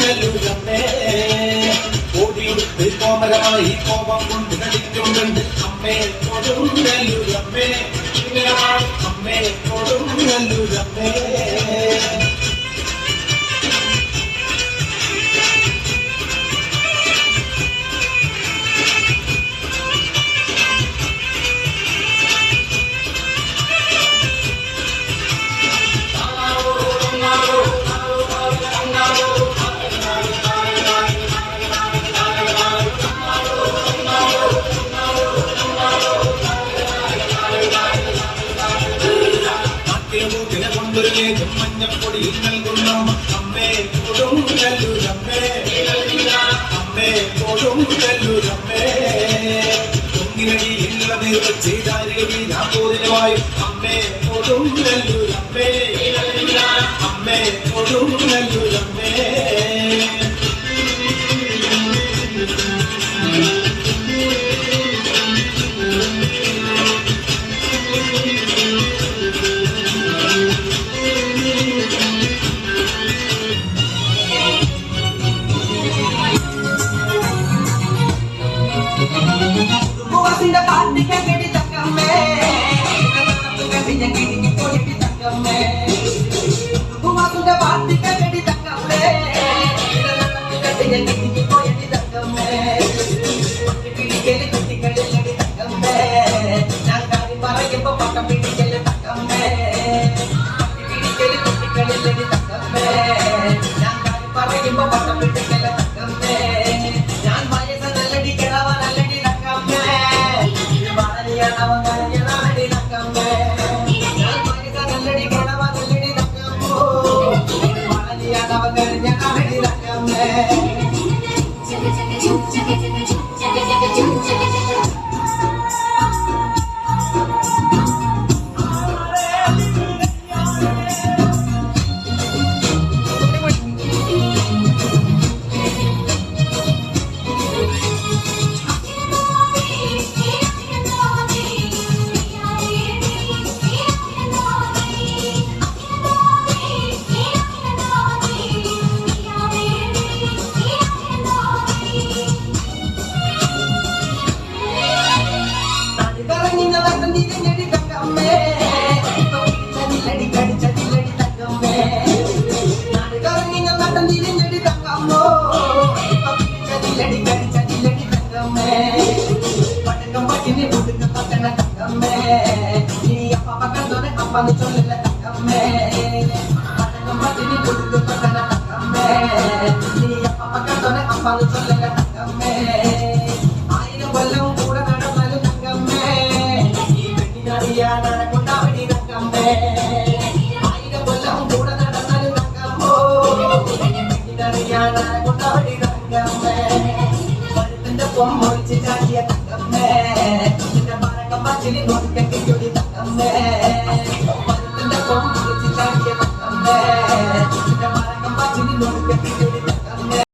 കൊടുങ്ങലുരമ്മേ ഓടിയെടുത്ത് കോമരമായി കോപം കൊണ്ട് കളിക്കുന്നുണ്ട് അമ്മേ കൊടുങ്ങലുരമ്മേ അമ്മേ കൊടുങ്ങലുരമ്മേ മഞ്ഞപ്പൊടിയിൽ നൽകുന്ന അമ്മേ കൊടുങ്ങലുരമ്മേ അമ്മേ കൊടുങ്ങലുരമ്മേ പൊങ്ങിനടിയുള്ള നിർവച്ച് ദാരികമായി അമ്മേ കൊടുങ്ങലുരമ്മേ അമ്മേ കൊടുങ്ങലുരമ്മേ ആയിരം കൊല്ലം കൂടെ നടന്നാലും തങ്കമ്മേ ഈ പെണ്ണിനറിയാനടക്കൊണ്ടാവടി തങ്കമ്മേ ആയിരം കൊല്ലം കൂടെ നടന്നാലും തങ്കമ്മോ പെണ്ണിനറിയാനടക്കൊണ്ടാവടി തങ്കമ്മേ പരുത്തിന്റെ പൊമ്മൊഴിച്ച് ചാടിയ തങ്കമ്മേ നിന്റെ പരക്കം പച്ചിലി നോക്കിക്കൊടി തങ്കമ്മേ